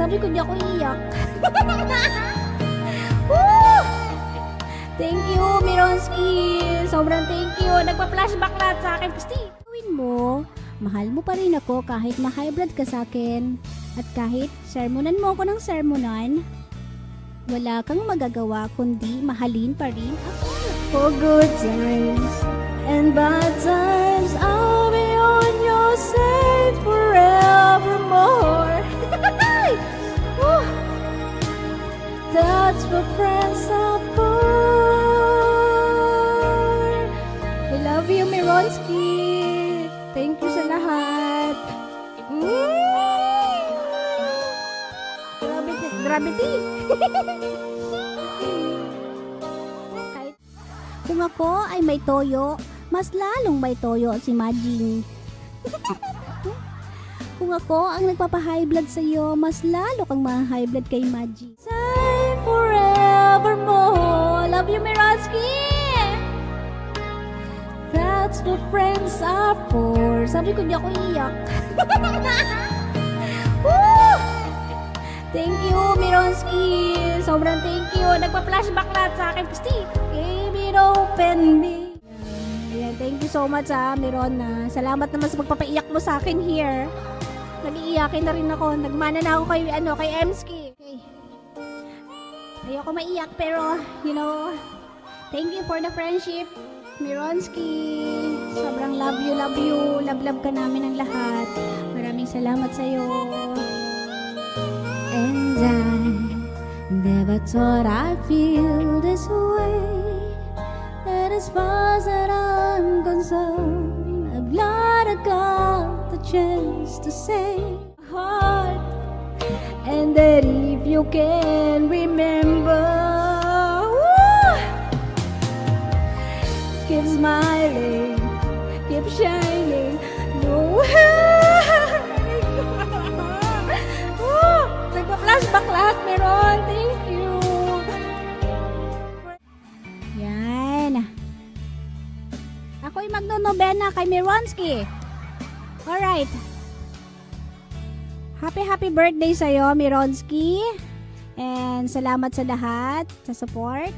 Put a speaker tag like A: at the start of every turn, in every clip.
A: Sabi ko, di ako iiyak. Woo! Thank you, Mironski. Sobrang thank you. Nagpa-flashback lahat sa akin. Pasti, gawin mo, mahal mo pa rin ako kahit ma-high blood ka sa akin. At kahit sermonan mo ako ng sermonan, wala kang magagawa kundi mahalin pa rin ako. For good times and bad times, I'll be on your side forevermore. That's what friends are for. I love you, Mironski. Thank you sa lahat. Gravity. Kung ako ay may toyo, mas lalong may toyo si Majing. Kung ako ang nagpapa-high blood sa'yo, mas lalo kang ma-high blood kay Majing. Say forevermore. Love you, Mironski. That's what friends are for. Sabi ko, di ako iiyak. Woo! Thank you, Mironski. Sobrang thank you. Nagpa-flashback lahat sa akin. Pasti, baby, open me. Ayan, thank you so much, Miron. Salamat naman sa pagpapaiyak mo sa akin here. Nag-iiyakin na rin ako. Nagmana na ako kay Emski. Okay. Ayoko maiyak, pero, thank you for the friendship, Mironski. Sobrang love you. Love ka namin ang lahat. Maraming salamat sa'yo. And I never thought I'd feel this way. That as far as that I'm concerned, I'm glad I got the chance to say heart. And that if you can remember, keep smiling, keep shining, no. Nagpa-flashback lahat, Meron. Thank you. Yan. Ako'y magno-novena kay Mironski. Alright. Happy birthday sa'yo, Mironski. And salamat sa lahat, sa support.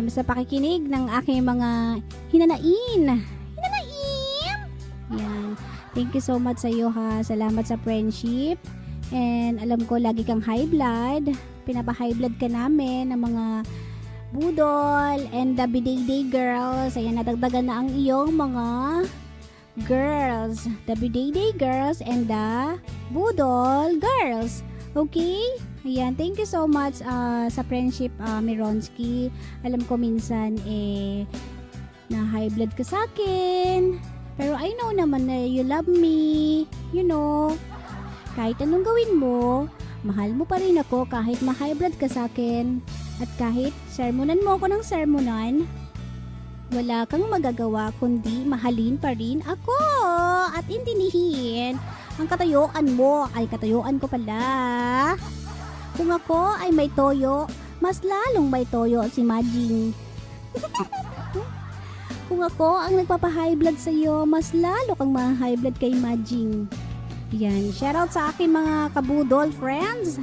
A: Sa pakikinig ng aking mga hinanain. Yan. Thank you so much sa iyo, ha. Salamat sa friendship. And alam ko lagi kang high blood. Pinapa-high blood ka namin ng mga budol and the Biday girls. Ayan, nadagdagan na ang iyong mga girls. The Biday girls and the budol girls. Okay? Ayan, thank you so much sa friendship, Mironski. Alam ko minsan, na high blood ka sa akin. Pero I know naman na you love me. Kahit anong gawin mo, mahal mo pa rin ako kahit ma-high blood ka sa akin. At kahit sermonan mo ako ng sermonan, wala kang magagawa kundi mahalin pa rin ako. At intinihin, ang katayuan mo ay katayuan ko pala. Kung ako ay may toyo, mas lalong may toyo si Majing. Kung ako ang nagpapa-high blood sa'yo, mas lalo kang ma-high blood kay Majing. Yan, shoutout sa aking mga kabudol friends.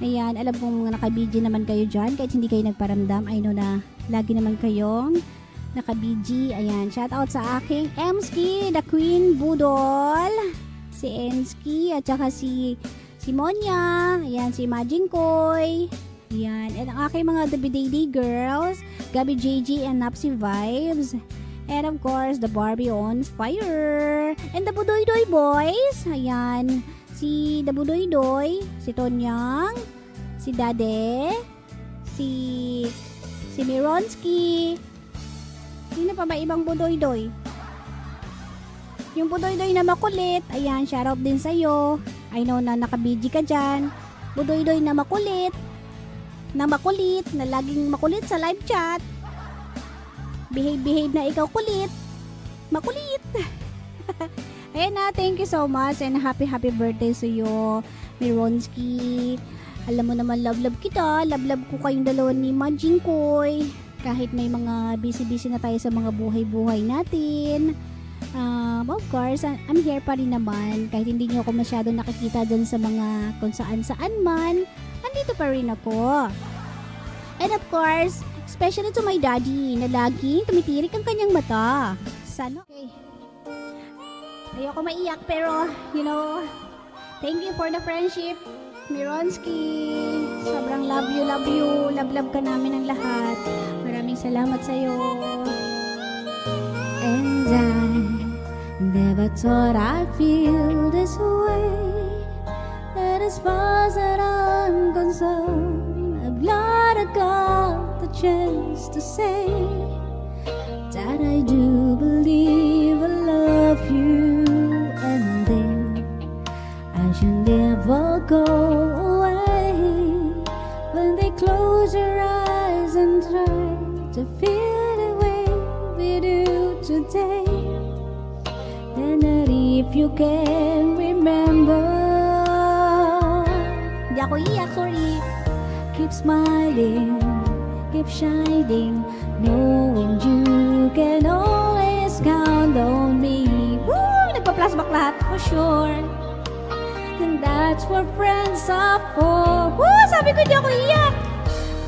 A: Ayan, alam kong naka-BG naman kayo dyan, kahit hindi kayo nagparamdam. I know na lagi naman kayong naka-BG. Ayan, shoutout sa aking Emski, the Queen Budol. Si Emski, at saka si Monya. Ayan, si Majing Koy. Ayan, at ang aking mga Dabiday girls, Gabi JG and Napsi Vibes. And of course, the Barbie on Fire. And the Budoy boys. Ayan. Si the Budoy, si Tonyang, si Dade, si Mironski. Sino pa ba ibang Budoy? Yung Budoy na makulit. Ayan, shoutout din sa'yo. I know na naka-BG ka dyan. Budoy na makulit. Na laging makulit sa live chat. Behave na ikaw kulit. Makulit. Ayan na, thank you so much and happy birthday sa iyo, Mironski. Alam mo naman, love kita. Love ko kayong dalawa ni Majing Koy. Kahit may mga busy na tayo sa mga buhay-buhay natin. Of course, I'm here pa rin naman. Kahit hindi nyo ako masyado nakikita dyan sa mga kung saan-saan man, andito pa rin ako. And of course, especially to my daddy na laging tumitirik ang kanyang mata. Sana, okay. Ayoko maiyak pero, thank you for the friendship, Mironski. Sobrang love you. Love ka namin ang lahat. Maraming salamat sa'yo. And I never thought I'd feel this way. And as far as that I'm concerned, I'm glad I got the chance to say that I do believe I love you. And then I should never go away. When they close your eyes and try to feel the way we do today. And that if you can remember, di ako iyak, sorry. Keep smiling, keep shining, knowing you can always count on me. Woo! Nagpa-flashback lahat, for sure. And that's what friends are for. Woo! Sabi ko di ako iyak.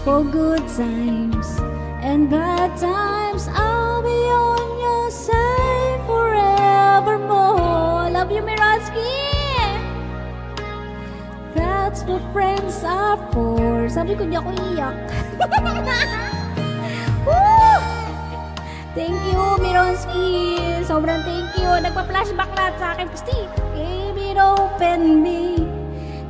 A: For good times and bad times, I'll be on your side forevermore. Love you, Mironski. That's what friends are for. Sabi ko di ako iyak. Woo! Thank you, Mironski. Sobrang thank you. Nagpa-flashback lahat sa akin. Pasti, gave it open me.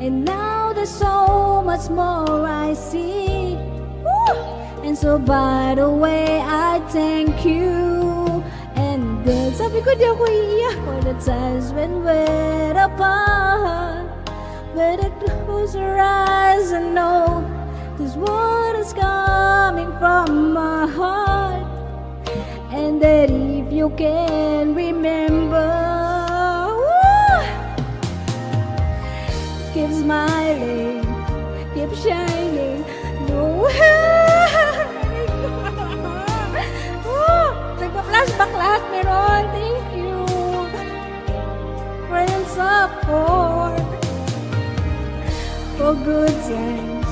A: And now there's so much more I see. Woo! And so by the way, I thank you. And then sabi ko di ako iyak. For the times when we're apart, when I close your eyes and know this word is coming from my heart. And that if you can remember, woo, keep smiling, keep shining, no. Nagpa-flashback lahat, meron. Thank you. Friends support. For good times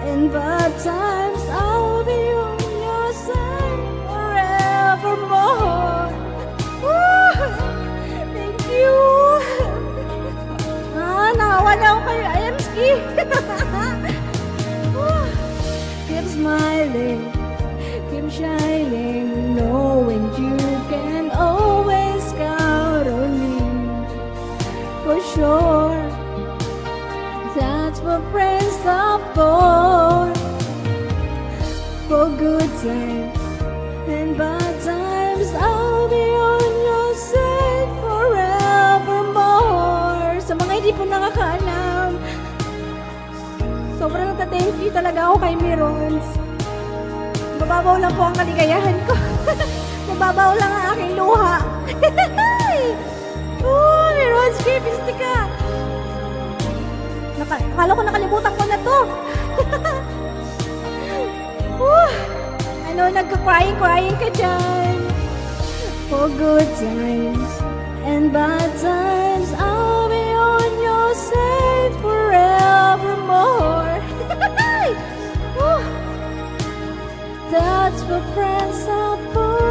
A: and bad times, I'll be on your side forevermore. Woo! Thank you. Nakawa na ako kay Emski. Keep smiling, keep shining, knowing you can always count on me. For sure. That's what friends are for. For good times and bad times, I'll be on your side forevermore. Sa mga hindi po nakakaalam, sobrang nagta-thank you talaga ako kay Mirons. Mababaw lang po ang kaligayahan ko. Mababaw lang ang aking luha. Oh, Mirons, pisti ka. Akala ko nakalimutan ko na to. Nagka-crying ka dyan. For good times and bad times, I'll be on your side forevermore. That's what friends are for.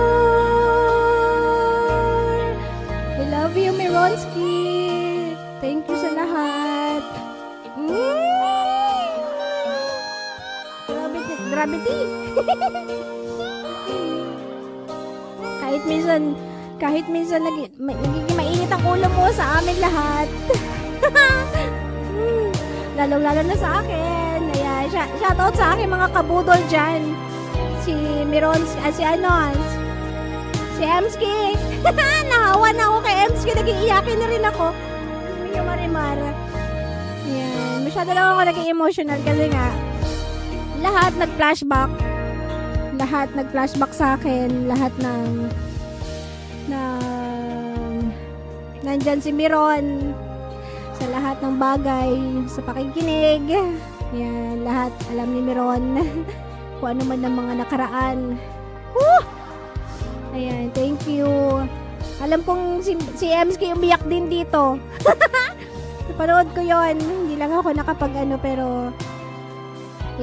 A: I love you, Mironski. Thank you sa lahat. Gravity. kahit minsan nagiging mainit ang ulo mo sa amin lahat. Lalo na sa akin. Ayan, shoutout sa akin mga kabudol dyan. Si Mirons, si Emski. Nahawa na ako kay Emski. Nag-iiyakin na rin ako. Yung Marimar. Yan. Masyado lang ako naging emotional kasi nga lahat nag-flashback sa akin, lahat nandyan si Miron sa lahat ng bagay, sa pakikinig. Yan, lahat alam ni Miron kung ano man ang mga nakaraan. Woo! Ayan, thank you. Alam kong si MSK umiyak din dito. Napanood ko yon. Hindi lang ako nakapag pero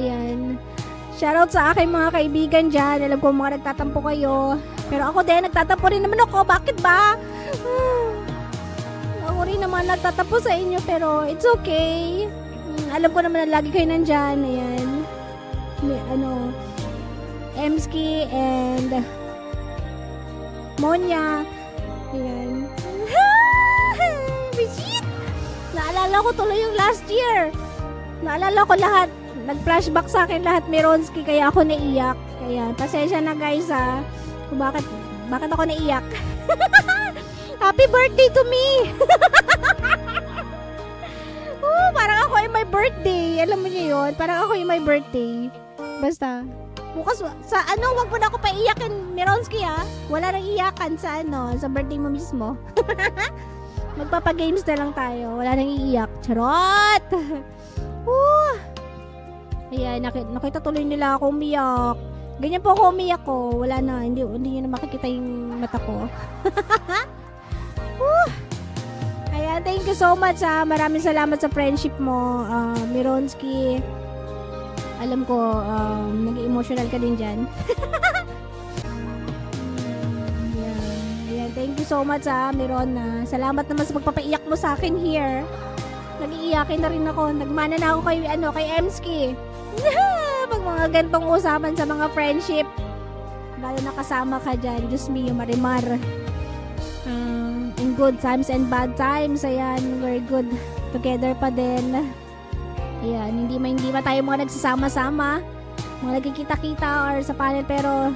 A: ayan. Shoutout sa aking mga kaibigan dyan. Alam ko mga nagtatampo kayo. Pero ako din, nagtatampo rin naman ako. Bakit ba? Ako rin naman nagtatampo sa inyo pero it's okay. Alam ko naman na lagi kayo nandyan. Ayan. Emski and Monya. Ayan. Visit! Naalala ko tuloy yung last year. Naalala ko lahat. Nag-flashback sa akin lahat Mironski kaya ako naiyak. Kaya pasensya na guys kung bakit ako naiyak. Happy birthday to me! Parang ako ay my birthday. Alam mo niyo yun? Parang ako ay my birthday. Basta bukas sa wag mo na ako paiyakin Mironski wala nang iyakan sa sa birthday mo mismo. Magpapa-games na lang tayo, wala nang iiyak. Charot. Ayan, nakita tuloy nila ako umiyak. Ganyan po ako umiyak ko, wala na, hindi niyo na makikita yung mata ko. Ayan, thank you so much maraming salamat sa friendship mo Mironski. Alam ko, nag-emotional ka din dyan. Ayan, thank you so much Miron. Salamat naman sa pagpapaiyak mo sa akin here. Nag-iiyakin na rin ako. Nagmana na ako kay Emski. Pag mga gantong usapan sa mga friendship, lalo na kasama ka dyan, Diyos mio, Marimar. In good times and bad times, ayan, we're good together pa din. Ayan, hindi ba tayo mga nagsasama-sama, mga nagkikita-kita or sa panel, pero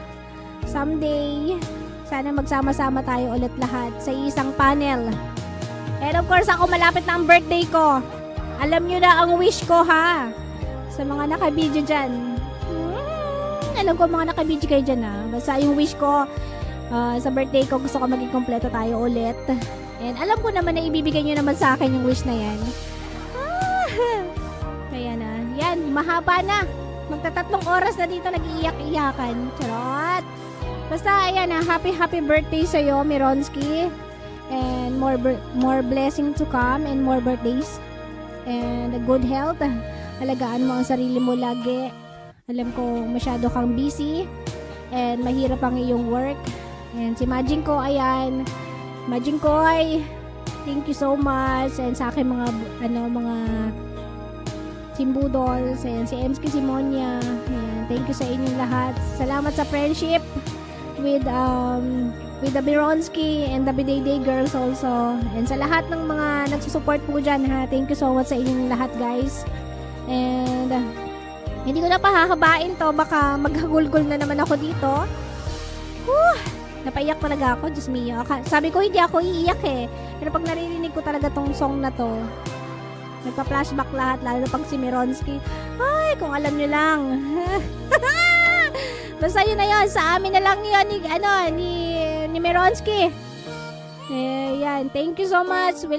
A: someday, sana magsama-sama tayo ulit lahat sa isang panel. And of course, ako malapit na ang birthday ko. Alam nyo na ang wish ko sa mga naka-video dyan. Alam ko mga naka-video kayo dyan Basta yung wish ko sa birthday ko, gusto ko maging kompleto tayo ulit. And alam ko naman na ibibigay nyo naman sa akin yung wish na yan. Kaya yan, mahaba na. Magta3 oras na dito nag-iiyak-iyakan. Charot. Basta ayan happy birthday sa'yo, Mironski. And more blessing to come and more birthdays. And good health. Alagaan mo ang sarili mo lagi. Alam ko masyado kang busy and mahirap ang iyong work. And si Majin ko, ayan. Majin Koy, thank you so much. And sa akin mga Simbudol, si Emski Simonia. Ayan, thank you sa inyong lahat. Salamat sa friendship with the Mironski and the Biday Girls also. And sa lahat ng mga nagsusupport po dyan thank you so much sa inyong lahat guys. And hindi ko na pahahabain to, baka maghagulgol na naman ako dito. Napaiyak talaga ako, Diyos mio. Sabi ko hindi ako iiyak pero pag naririnig ko talaga tong song na to, nagpa-flashback lahat, lalo na pag si Mironski. Ay, kung alam nyo lang. Basta yun na yun, sa amin na lang yun ni Mironski. Yan, thank you so much.